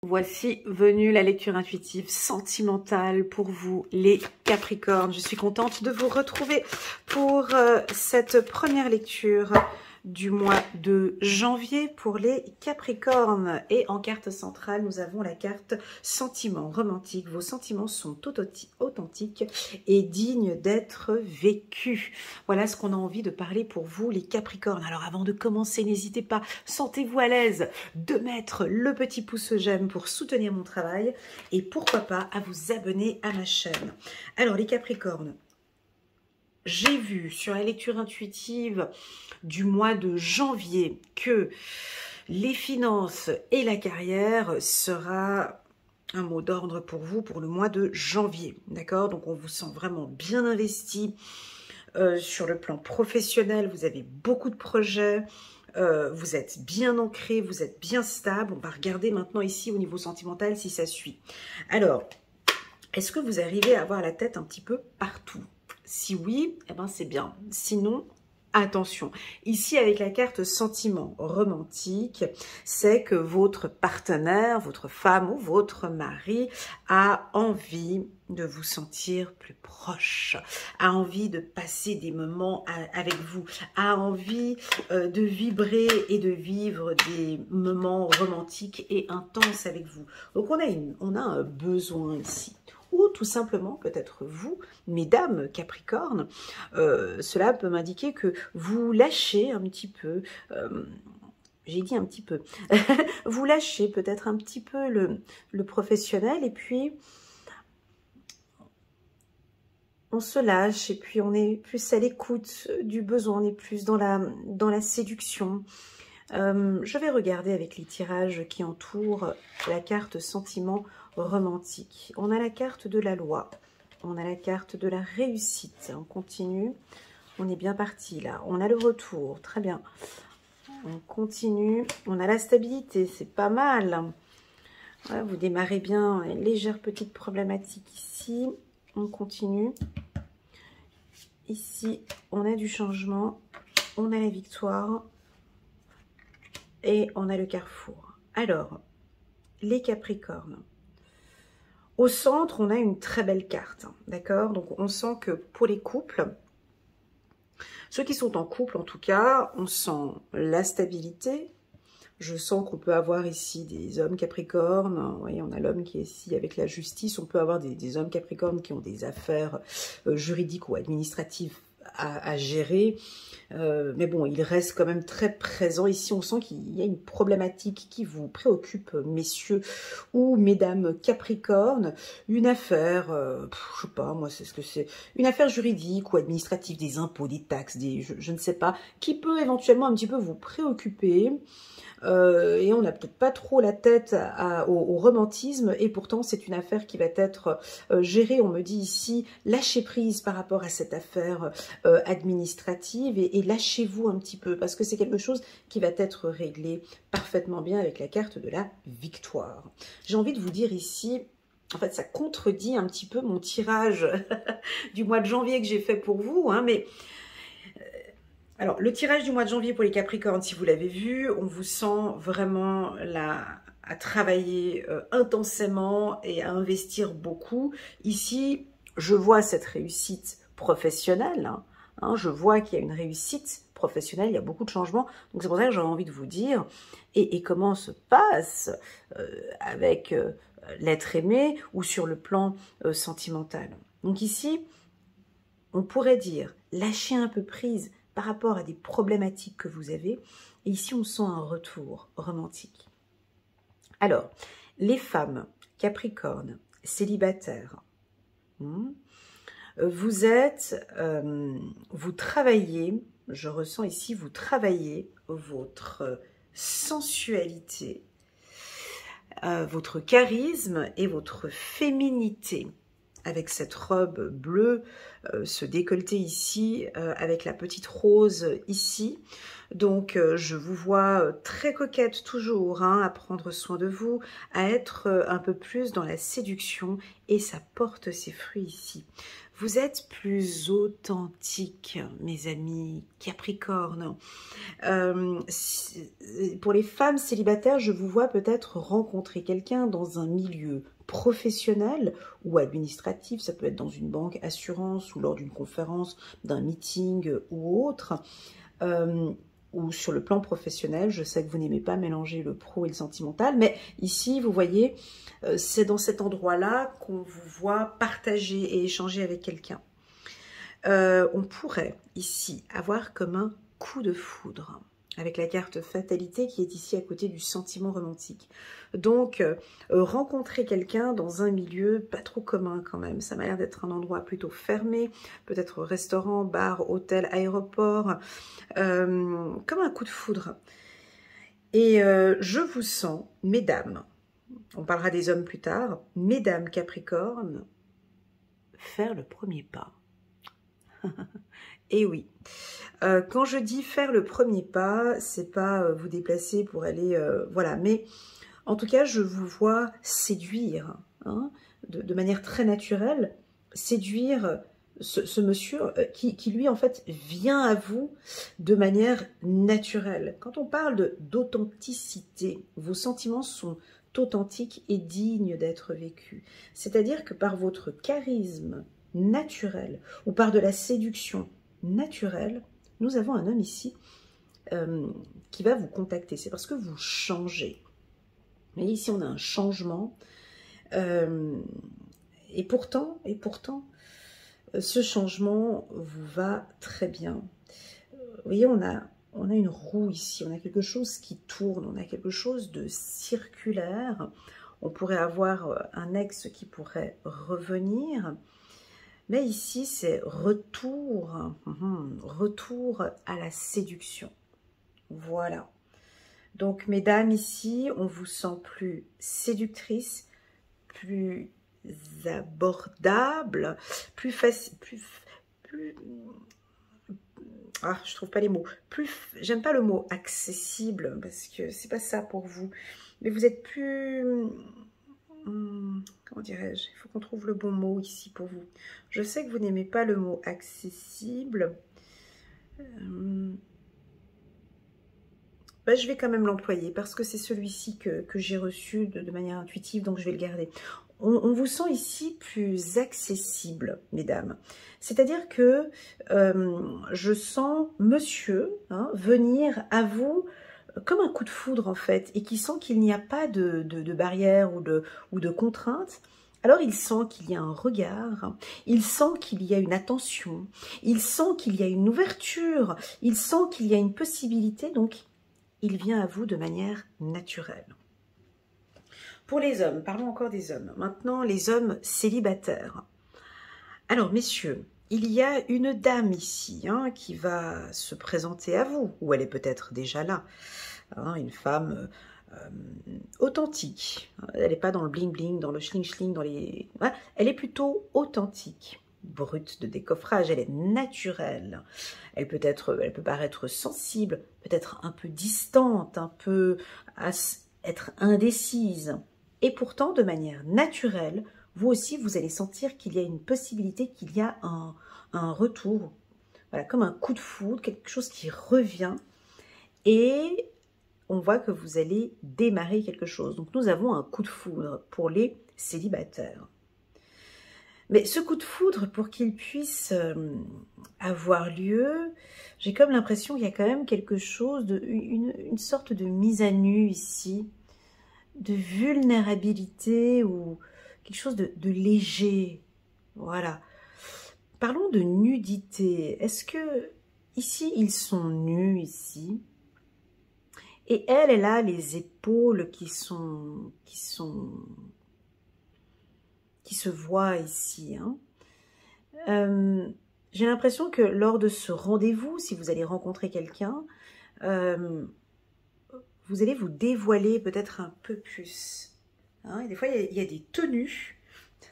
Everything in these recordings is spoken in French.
Voici venue la lecture intuitive sentimentale pour vous, les Capricornes. Je suis contente de vous retrouver pour cette première lecture du mois de janvier pour les Capricornes. Et en carte centrale, nous avons la carte sentiment romantique. Vos sentiments sont authentiques et dignes d'être vécus. Voilà ce qu'on a envie de parler pour vous, les Capricornes. Alors avant de commencer, n'hésitez pas, sentez-vous à l'aise de mettre le petit pouce j'aime pour soutenir mon travail et pourquoi pas à vous abonner à ma chaîne. Alors les Capricornes, j'ai vu sur la lecture intuitive du mois de janvier que les finances et la carrière sera un mot d'ordre pour vous pour le mois de janvier. D'accord? Donc on vous sent vraiment bien investi sur le plan professionnel. Vous avez beaucoup de projets. Vous êtes bien ancré, vous êtes bien stable. On va regarder maintenant ici au niveau sentimental si ça suit. Alors, est-ce que vous arrivez à avoir la tête un petit peu partout? Si oui, eh ben c'est bien. Sinon, attention. Ici, avec la carte sentiment romantique, c'est que votre partenaire, votre femme ou votre mari a envie de vous sentir plus proche, a envie de passer des moments avec vous, a envie de vibrer et de vivre des moments romantiques et intenses avec vous. Donc on a un besoin ici. Ou tout simplement, peut-être vous, mesdames Capricornes, cela peut m'indiquer que vous lâchez un petit peu, j'ai dit un petit peu, vous lâchez peut-être un petit peu le professionnel et puis on se lâche et puis on est plus à l'écoute du besoin, on est plus dans la séduction. Je vais regarder avec les tirages qui entourent la carte sentiment romantique. On a la carte de la loi, on a la carte de la réussite. On continue, on est bien parti là. On a le retour, très bien. On continue, on a la stabilité, c'est pas mal. Ouais, vous démarrez bien, une légère petite problématique ici. On continue. Ici, on a du changement, on a la victoire. Et on a le carrefour. Alors, les Capricornes. Au centre, on a une très belle carte. D'accord? Donc, on sent que pour les couples, ceux qui sont en couple en tout cas, on sent la stabilité. Je sens qu'on peut avoir ici des hommes Capricornes. Vous voyez, on a l'homme qui est ici avec la justice. On peut avoir des hommes Capricornes qui ont des affaires juridiques ou administratives à gérer. Mais bon, il reste quand même très présent. Ici, on sent qu'il y a une problématique qui vous préoccupe, messieurs ou mesdames Capricornes. Une affaire, je sais pas, moi, c'est ce que c'est. Une affaire juridique ou administrative, des impôts, des taxes, je ne sais pas, qui peut éventuellement un petit peu vous préoccuper. Et on n'a peut-être pas trop la tête au romantisme et pourtant c'est une affaire qui va être gérée, on me dit ici, lâchez prise par rapport à cette affaire administrative et lâchez-vous un petit peu parce que c'est quelque chose qui va être réglé parfaitement bien avec la carte de la victoire. J'ai envie de vous dire ici, en fait ça contredit un petit peu mon tirage du mois de janvier que j'ai fait pour vous, hein, mais... Alors, le tirage du mois de janvier pour les Capricornes, si vous l'avez vu, on vous sent vraiment là à travailler intensément et à investir beaucoup. Ici, je vois cette réussite professionnelle, hein, je vois qu'il y a une réussite professionnelle, il y a beaucoup de changements. Donc, c'est pour ça que j'aurais envie de vous dire, et comment se passe avec l'être aimé ou sur le plan sentimental. Donc ici, on pourrait dire, lâchez un peu prise par rapport à des problématiques que vous avez. Et ici, on sent un retour romantique. Alors, les femmes Capricornes, célibataires, vous travaillez, je ressens ici, vous travaillez votre sensualité, votre charisme et votre féminité. Avec cette robe bleue, ce décolleté ici, avec la petite rose ici. Donc, je vous vois très coquette toujours, hein, à prendre soin de vous, à être un peu plus dans la séduction et ça porte ses fruits ici. Vous êtes plus authentique, mes amis Capricorne. Pour les femmes célibataires, je vous vois peut-être rencontrer quelqu'un dans un milieu professionnel ou administratif, ça peut être dans une banque, assurance ou lors d'une conférence, d'un meeting ou autre, ou sur le plan professionnel. Je sais que vous n'aimez pas mélanger le pro et le sentimental, mais ici, vous voyez, c'est dans cet endroit-là qu'on vous voit partager et échanger avec quelqu'un. On pourrait ici avoir comme un coup de foudre avec la carte fatalité qui est ici à côté du sentiment romantique. Donc, rencontrer quelqu'un dans un milieu pas trop commun quand même. Ça m'a l'air d'être un endroit plutôt fermé, peut-être restaurant, bar, hôtel, aéroport, comme un coup de foudre. Et je vous sens, mesdames, on parlera des hommes plus tard, mesdames Capricorne, faire le premier pas. Et oui, quand je dis faire le premier pas, c'est pas vous déplacer pour aller, voilà, mais en tout cas, je vous vois séduire, hein, de manière très naturelle, séduire ce monsieur qui lui, en fait, vient à vous de manière naturelle. Quand on parle d'authenticité, vos sentiments sont authentiques et dignes d'être vécus. C'est-à-dire que par votre charisme naturel ou par de la séduction naturelle, nous avons un homme ici qui va vous contacter. C'est parce que vous changez. Mais ici, on a un changement. Et pourtant, ce changement vous va très bien. Vous voyez, on a une roue ici, on a quelque chose qui tourne, on a quelque chose de circulaire. On pourrait avoir un ex qui pourrait revenir. Mais ici, c'est retour à la séduction. Voilà. Donc, mesdames, ici, on vous sent plus séductrice, plus abordable, plus facile, ah, je trouve pas les mots. J'aime pas le mot accessible, parce que c'est pas ça pour vous. Mais vous êtes plus... comment dirais-je? Il faut qu'on trouve le bon mot ici pour vous. Je sais que vous n'aimez pas le mot accessible. Ben, je vais quand même l'employer parce que c'est celui-ci que j'ai reçu de manière intuitive, donc je vais le garder. On vous sent ici plus accessible, mesdames. C'est-à-dire que je sens monsieur venir à vous comme un coup de foudre en fait, et qui sent qu'il n'y a pas de barrière ou de contrainte. Alors il sent qu'il y a un regard, il sent qu'il y a une attention, il sent qu'il y a une ouverture, il sent qu'il y a une possibilité, donc il vient à vous de manière naturelle. Pour les hommes, parlons encore des hommes. Maintenant, les hommes célibataires. Alors messieurs, il y a une dame ici qui va se présenter à vous, ou elle est peut-être déjà là, une femme authentique. Elle n'est pas dans le bling-bling, dans le schling-schling, elle est plutôt authentique, brute de décoffrage, elle est naturelle. Elle peut paraître sensible, peut-être un peu distante, un peu être indécise. Et pourtant, de manière naturelle, vous aussi, vous allez sentir qu'il y a une possibilité, qu'il y a un retour, voilà, comme un coup de foudre, quelque chose qui revient. Et on voit que vous allez démarrer quelque chose. Donc, nous avons un coup de foudre pour les célibataires. Mais ce coup de foudre, pour qu'il puisse avoir lieu, j'ai comme l'impression qu'il y a quand même quelque chose, une sorte de mise à nu ici, de vulnérabilité ou quelque chose de léger. Voilà. Parlons de nudité. Est-ce que ici, ils sont nus ici? Et elle a les épaules qui se voient ici. J'ai l'impression que lors de ce rendez-vous, si vous allez rencontrer quelqu'un, vous allez vous dévoiler peut-être un peu plus. Et des fois, il y a des tenues.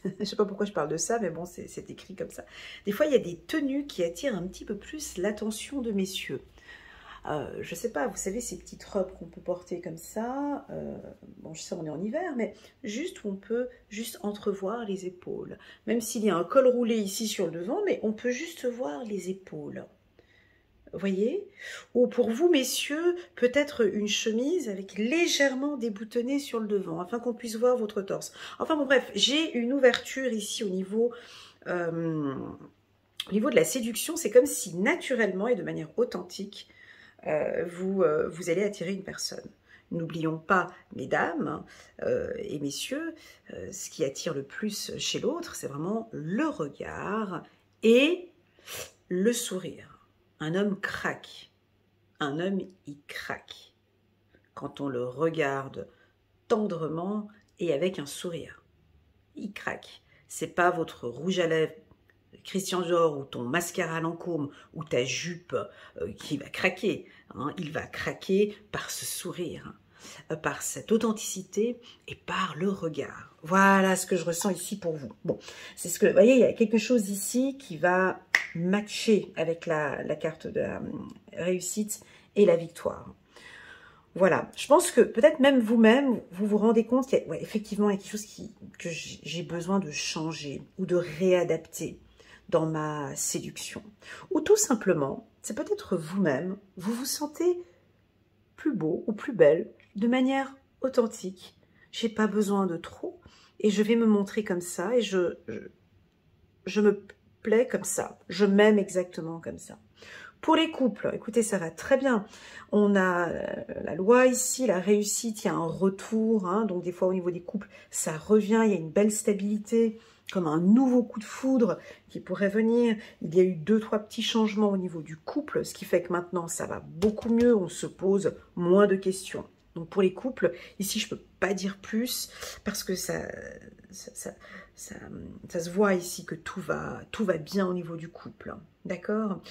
Je ne sais pas pourquoi je parle de ça, mais bon, c'est écrit comme ça. Des fois, il y a des tenues qui attirent un petit peu plus l'attention de messieurs. je sais pas, vous savez, ces petites robes qu'on peut porter comme ça, bon, je sais, on est en hiver, mais juste où on peut juste entrevoir les épaules. Même s'il y a un col roulé ici sur le devant, mais on peut juste voir les épaules. Vous voyez? Ou pour vous, messieurs, peut-être une chemise avec légèrement déboutonnée sur le devant, afin qu'on puisse voir votre torse. Enfin bon, bref, j'ai une ouverture ici au niveau de la séduction. C'est comme si naturellement et de manière authentique, vous allez attirer une personne. N'oublions pas, mesdames et messieurs, ce qui attire le plus chez l'autre, c'est vraiment le regard et le sourire. Un homme craque. Un homme, il craque quand on le regarde tendrement et avec un sourire. Il craque. C'est pas votre rouge à lèvres Christian Dior ou ton mascara Lancôme ou ta jupe qui va craquer. Hein. Il va craquer par ce sourire, par cette authenticité et par le regard. Voilà ce que je ressens ici pour vous. Bon, c'est ce que, vous voyez, il y a quelque chose ici qui va matcher avec la carte de la réussite et la victoire. Voilà, je pense que peut-être même vous-même, vous vous rendez compte qu'il y a, ouais, effectivement, il y a quelque chose que j'ai besoin de changer ou de réadapter dans ma séduction. Ou tout simplement, c'est peut-être vous-même, vous vous sentez plus beau ou plus belle de manière authentique. J'ai pas besoin de trop et je vais me montrer comme ça et je me plais comme ça. Je m'aime exactement comme ça. Pour les couples, écoutez, ça va très bien. On a la loi ici, la réussite, il y a un retour. Hein, donc des fois au niveau des couples, ça revient, il y a une belle stabilité, comme un nouveau coup de foudre qui pourrait venir. Il y a eu 2-3 petits changements au niveau du couple, ce qui fait que maintenant ça va beaucoup mieux, on se pose moins de questions. Donc pour les couples, ici je ne peux pas dire plus parce que ça se voit ici que tout va bien au niveau du couple. D'accord?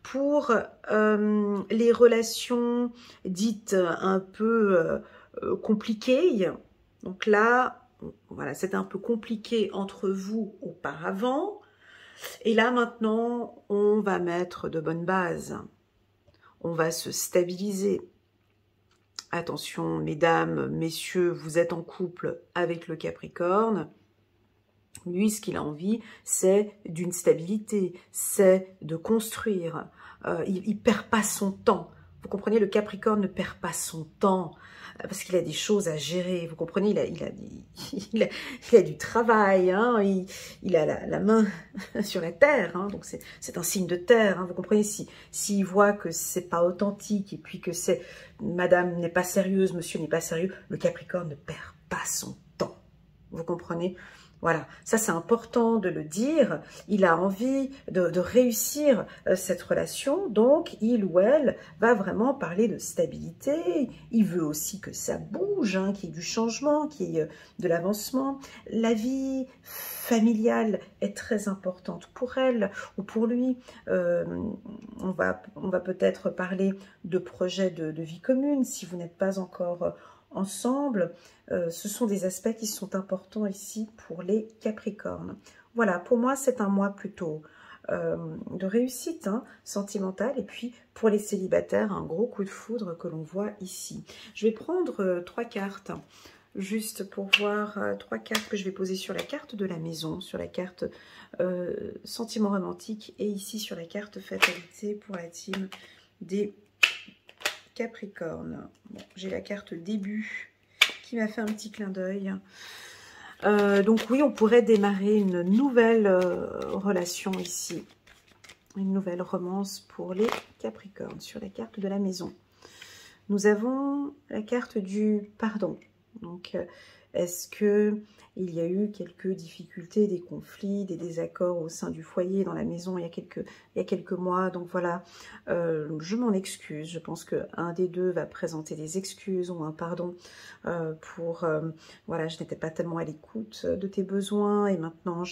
Pour les relations dites un peu compliquées, donc là, voilà, c'était un peu compliqué entre vous auparavant. Et là, maintenant, on va mettre de bonnes bases. On va se stabiliser. Attention, mesdames, messieurs, vous êtes en couple avec le Capricorne. Lui, ce qu'il a envie, c'est d'une stabilité, c'est de construire. Il ne perd pas son temps. Vous comprenez, le Capricorne ne perd pas son temps parce qu'il a des choses à gérer. Vous comprenez, il a du travail, hein, il a la main sur la terre, hein, donc c'est un signe de terre. Hein, vous comprenez, s'il voit que c'est pas authentique et puis que c'est madame n'est pas sérieuse, monsieur n'est pas sérieux, le Capricorne ne perd pas son temps. Vous comprenez? Voilà, ça c'est important de le dire. Il a envie de réussir cette relation, donc il ou elle va vraiment parler de stabilité. Il veut aussi que ça bouge, hein, qu'il y ait du changement, qu'il y ait de l'avancement. La vie familiale est très importante pour elle ou pour lui. On va peut-être parler de projets de vie commune si vous n'êtes pas encore ensemble. Ce sont des aspects qui sont importants ici pour les Capricornes. Voilà, pour moi, c'est un mois plutôt de réussite sentimentale. Et puis, pour les célibataires, un gros coup de foudre que l'on voit ici. Je vais prendre 3 cartes, juste pour voir 3 cartes que je vais poser sur la carte de la maison, sur la carte sentiment romantique et ici sur la carte fatalité pour la team des Capricornes. Bon, j'ai la carte début qui m'a fait un petit clin d'œil. Donc oui, on pourrait démarrer une nouvelle relation ici. Une nouvelle romance pour les Capricornes sur la carte de la maison. Nous avons la carte du pardon. Donc, est-ce que il y a eu quelques difficultés, des conflits, des désaccords au sein du foyer, dans la maison il y a quelques mois. Donc voilà, je m'en excuse. Je pense qu'un des deux va présenter des excuses ou un pardon voilà, je n'étais pas tellement à l'écoute de tes besoins et maintenant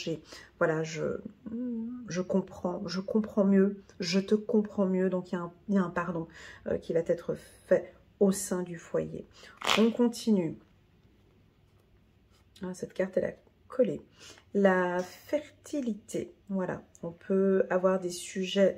voilà, je comprends mieux, je te comprends mieux. Donc il y a un pardon qui va être fait au sein du foyer. On continue. Ah, cette carte, elle a collé. La fertilité, voilà. On peut avoir des sujets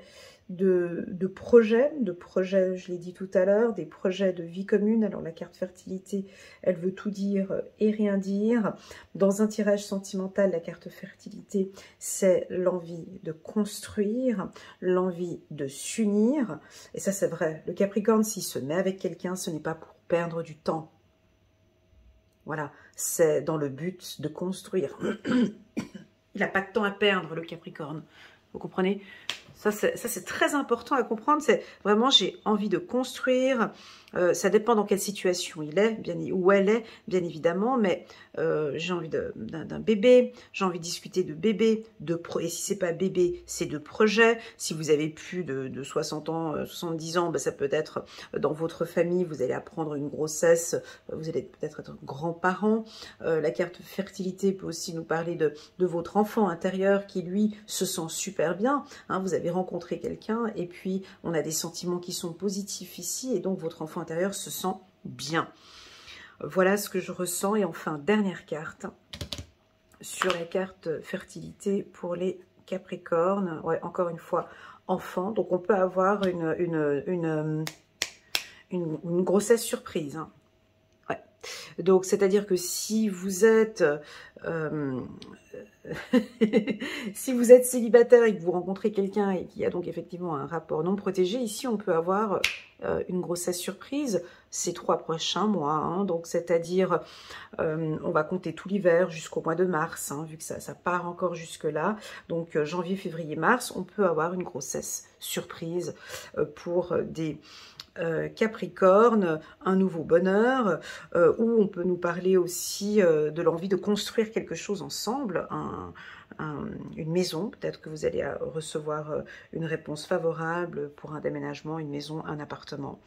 de projets, je l'ai dit tout à l'heure, des projets de vie commune. Alors la carte fertilité, elle veut tout dire et rien dire. Dans un tirage sentimental, la carte fertilité, c'est l'envie de construire, l'envie de s'unir. Et ça, c'est vrai. Le Capricorne, s'il se met avec quelqu'un, ce n'est pas pour perdre du temps. Voilà, c'est dans le but de construire. Il n'a pas de temps à perdre, le Capricorne. Vous comprenez? Ça, c'est très important à comprendre. C'est vraiment, j'ai envie de construire. Ça dépend dans quelle situation il est, où elle est, bien évidemment. Mais j'ai envie d'un bébé. J'ai envie de discuter de bébé. Et si c'est pas bébé, c'est de projet. Si vous avez plus de 60 ans, 70 ans, ben, ça peut être dans votre famille. Vous allez apprendre une grossesse. Vous allez peut-être être grand-parent. La carte fertilité peut aussi nous parler de votre enfant intérieur qui, lui, se sent super bien. Hein, vous avez rencontré quelqu'un et puis on a des sentiments qui sont positifs ici et donc votre enfant intérieur se sent bien. Voilà ce que je ressens. Et enfin, dernière carte sur la carte fertilité pour les Capricornes. Ouais, encore une fois, enfant. Donc on peut avoir une grossesse surprise. Hein. Ouais. Donc c'est-à-dire que si vous êtes si vous êtes célibataire et que vous rencontrez quelqu'un et qui a donc effectivement un rapport non protégé, ici on peut avoir une grossesse surprise ces 3 prochains mois. Hein, donc c'est-à-dire, on va compter tout l'hiver jusqu'au mois de mars, hein, vu que ça part encore jusque-là. Donc janvier, février, mars, on peut avoir une grossesse surprise pour des Capricorne, un nouveau bonheur, où on peut nous parler aussi de l'envie de construire quelque chose ensemble, une maison. Peut-être que vous allez recevoir une réponse favorable pour un déménagement, une maison, un appartement.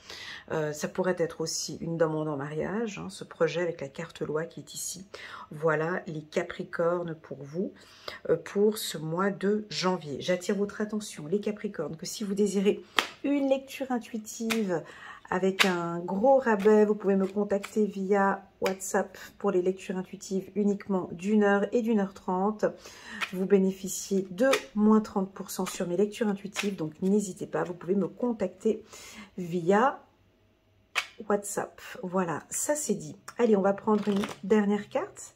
Ça pourrait être aussi une demande en mariage, hein, ce projet avec la carte loi qui est ici. Voilà les Capricornes pour vous, pour ce mois de janvier. J'attire votre attention, les Capricornes, que si vous désirez une lecture intuitive avec un gros rabais, vous pouvez me contacter via WhatsApp pour les lectures intuitives uniquement d'1 heure et d'1h30. Vous bénéficiez de moins 30% sur mes lectures intuitives, donc n'hésitez pas, vous pouvez me contacter via WhatsApp. Voilà, ça c'est dit. Allez, on va prendre une dernière carte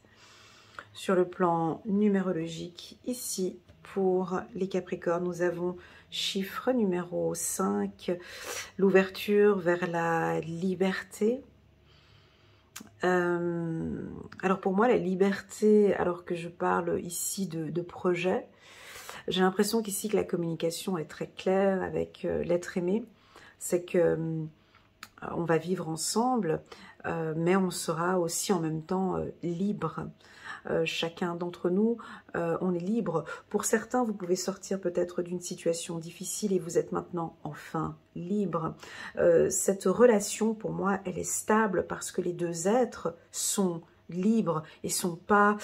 sur le plan numérologique. Ici, pour les Capricornes, nous avons chiffre numéro 5, l'ouverture vers la liberté. Alors pour moi, la liberté, alors que je parle ici de projet, j'ai l'impression qu'ici que la communication est très claire avec l'être aimé. C'est que on va vivre ensemble, mais on sera aussi en même temps libre. Chacun d'entre nous, on est libre. Pour certains, vous pouvez sortir peut-être d'une situation difficile et vous êtes maintenant enfin libre. Cette relation, pour moi, elle est stable parce que les deux êtres sont libres et sont pas,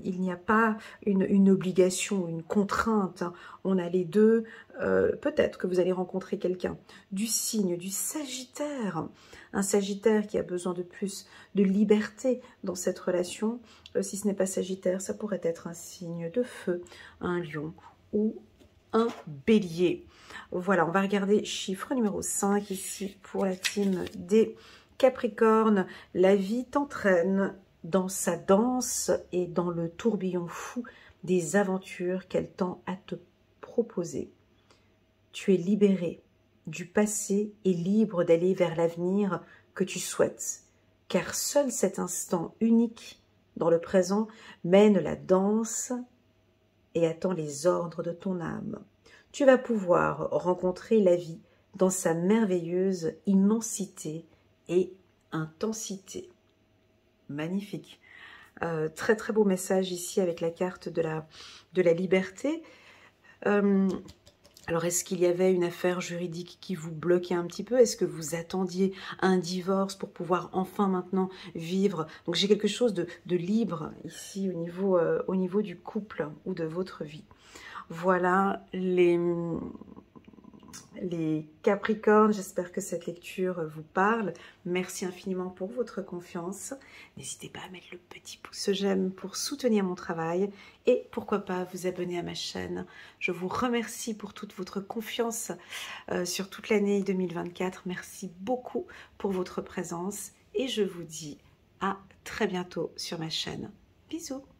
il n'y a pas une obligation, une contrainte. Hein. On a les deux. Peut-être que vous allez rencontrer quelqu'un du signe du Sagittaire, un Sagittaire qui a besoin de plus de liberté dans cette relation. Si ce n'est pas Sagittaire, ça pourrait être un signe de feu, un lion ou un bélier. Voilà, on va regarder chiffre numéro 5 ici pour la team des Capricornes. La vie t'entraîne dans sa danse et dans le tourbillon fou des aventures qu'elle tend à te proposer. Tu es libéré du passé et libre d'aller vers l'avenir que tu souhaites, car seul cet instant unique dans le présent mène la danse et attend les ordres de ton âme. Tu vas pouvoir rencontrer la vie dans sa merveilleuse immensité et intensité. Magnifique. Très très beau message ici avec la carte de la liberté. Alors, est-ce qu'il y avait une affaire juridique qui vous bloquait un petit peu? Est-ce que vous attendiez un divorce pour pouvoir enfin maintenant vivre? Donc, j'ai quelque chose de libre ici au niveau du couple ou de votre vie. Voilà les Capricornes, j'espère que cette lecture vous parle. Merci infiniment pour votre confiance. N'hésitez pas à mettre le petit pouce j'aime pour soutenir mon travail et pourquoi pas vous abonner à ma chaîne. Je vous remercie pour toute votre confiance sur toute l'année 2024. Merci beaucoup pour votre présence et je vous dis à très bientôt sur ma chaîne. Bisous!